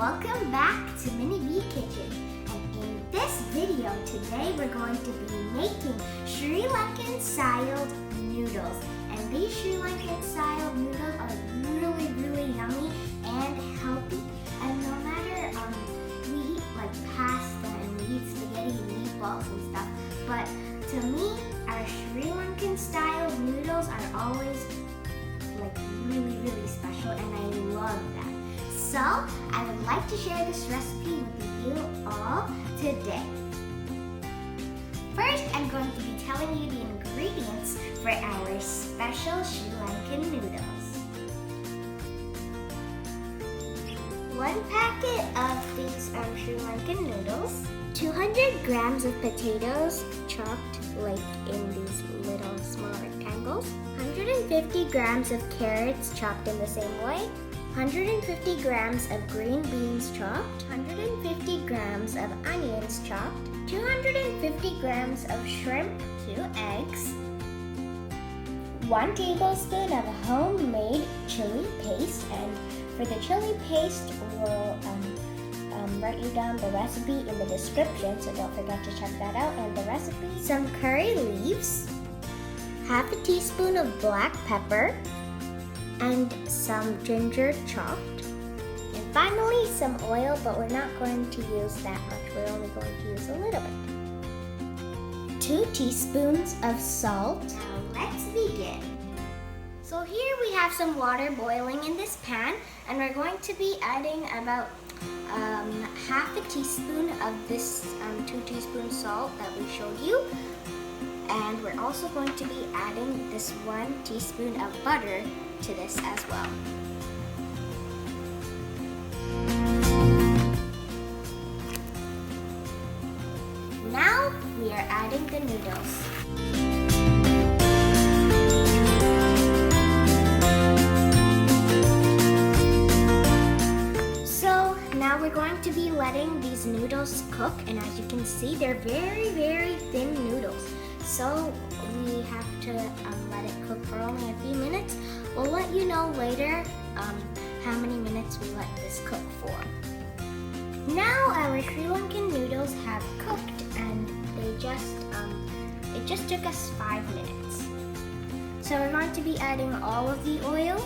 welcome back to MiniB Kitchen. And in this video today we're going to be making Sri Lankan styled noodles. And these Sri Lankan styled noodles are really yummy and healthy. And no matter we eat like pasta and we eat spaghetti and meatballs and stuff, but to me our Sri Lankan styled noodles are always like really special, and I love that. So I would like to share this recipe with you all today. First, I'm going to be telling you the ingredients for our special Sri Lankan noodles. 1 packet of these Sri Lankan noodles, 200 grams of potatoes chopped like in these little small rectangles, 150 grams of carrots chopped in the same way, 150 grams of green beans chopped, 150 grams of onions chopped, 250 grams of shrimp, 2 eggs, 1 tablespoon of homemade chili paste. And for the chili paste, we'll write you down the recipe in the description, so don't forget to check that out. And the recipe: some curry leaves, half a teaspoon of black pepper, and some ginger chopped, and finally some oil, but we're not going to use that much, we're only going to use a little bit. 2 teaspoons of salt. Now let's begin. So here we have some water boiling in this pan, and we're going to be adding about half a teaspoon of this 2 teaspoon salt that we showed you. And we're also going to be adding this 1 teaspoon of butter to this as well. Now we are adding the noodles. So now we're going to be letting these noodles cook, and as you can see, they're very thin noodles. So we have to let it cook for only a few minutes. We'll let you know later how many minutes we let this cook for. Now our Sri Lankan noodles have cooked, and it just took us 5 minutes. So we're going to be adding all of the oil.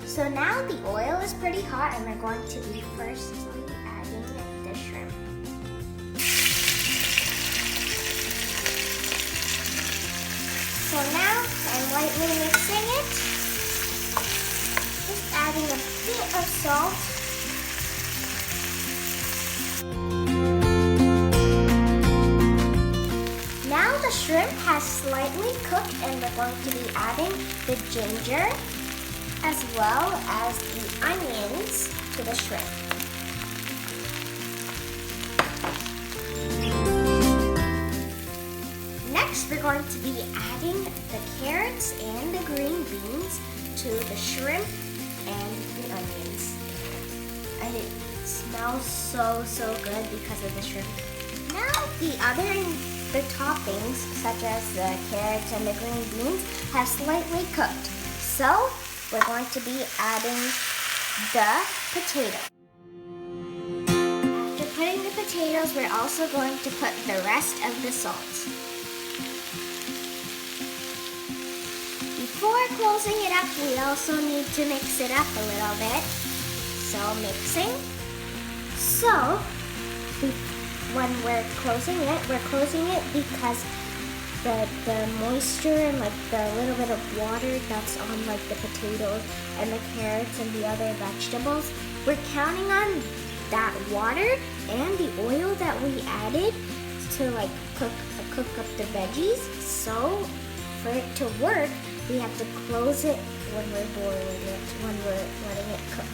So now the oil is pretty hot, and we're going to be firstly adding the shrimp. So now I'm lightly mixing it, just adding a bit of salt. Now the shrimp has slightly cooked, and we're going to be adding the ginger as well as the onions to the shrimp. Next, we're going to be adding the carrots and the green beans to the shrimp and the onions. And it smells so good because of the shrimp. Now the toppings, such as the carrots and the green beans, have slightly cooked. So we're going to be adding the potato. After putting the potatoes, we're also going to put the rest of the salt. Before closing it up, we also need to mix it up a little bit. So mixing. So when we're closing it because the moisture and like the little bit of water that's on like the potatoes and the carrots and the other vegetables, we're counting on that water and the oil that we added to like cook up the veggies. So for it to work, we have to close it when we're boiling it, when we're letting it cook.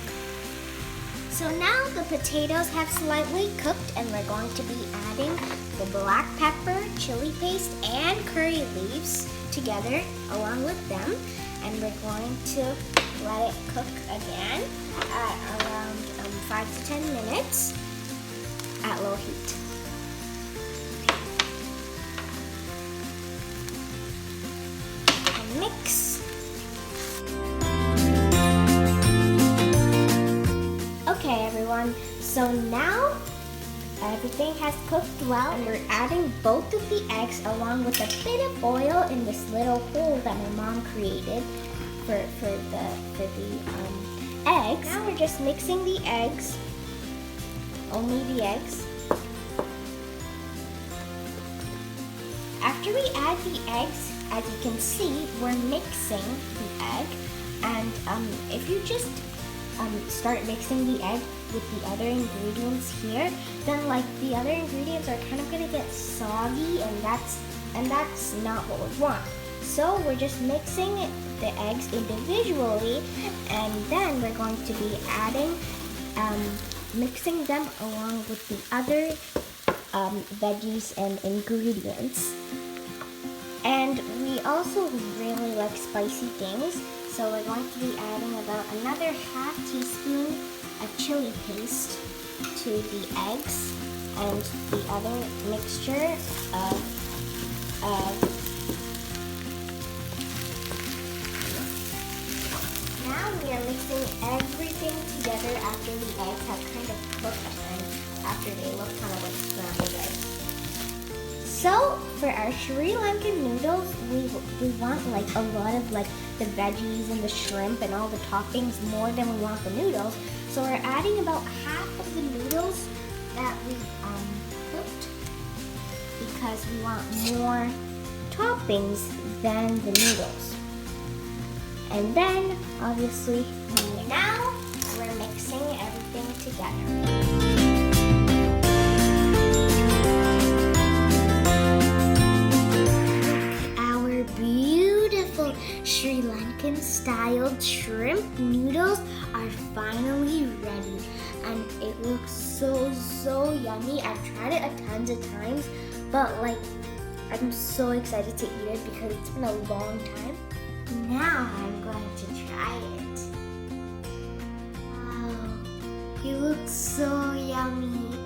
So now the potatoes have slightly cooked, and we're going to be adding the black pepper, chili paste, and curry leaves together along with them. And we're going to let it cook again at around 5 to 10 minutes at low heat. And mix. everything has cooked well, and we're adding both of the eggs along with a bit of oil in this little hole that my mom created for the eggs. Now we're just mixing the eggs, only the eggs. After we add the eggs, as you can see, we're mixing the egg, and if you just start mixing the egg with the other ingredients here, then like the other ingredients are kind of gonna get soggy, and that's not what we want. So we're just mixing the eggs individually, and then we're going to be adding, mixing them along with the other veggies and ingredients. And we also really like spicy things, so we're going to be adding about another half teaspoon of chili paste to the eggs and the other mixture of now we are mixing everything together after the eggs have kind of cooked and after they look kind of like scrambled eggs. So for our Sri Lankan noodles, we want like a lot of like the veggies and the shrimp and all the toppings more than we want the noodles. So we're adding about half of the noodles that we cooked because we want more toppings than the noodles. And then obviously now we're mixing everything together. Beautiful Sri Lankan styled shrimp noodles are finally ready, and it looks so yummy. I've tried it a tons of times, but like I'm so excited to eat it because it's been a long time. Now I'm going to try it. Wow, it looks so yummy.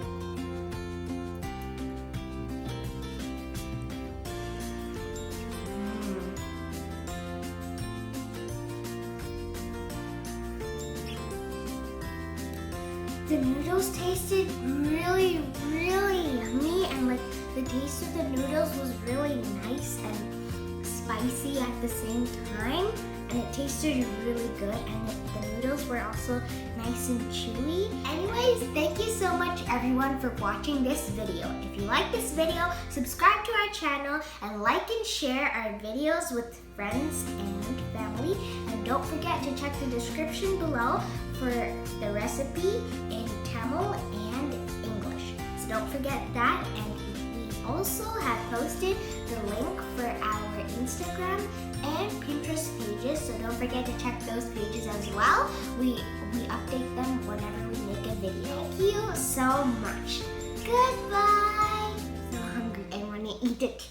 The noodles tasted really yummy, and like the taste of the noodles was really nice and spicy at the same time, and it tasted really good, and the noodles were also nice and chewy. Anyways, thank you so much everyone for watching this video. If you like this video, subscribe to our channel and like and share our videos with friends and family, and don't forget to check the description below for the recipe in Tamil and English. So don't forget that, and we also have posted the link for our Instagram and Pinterest pages, so don't forget to check those pages as well. We update them whenever we make a video. Thank you so much. Goodbye. So hungry, I want to eat it.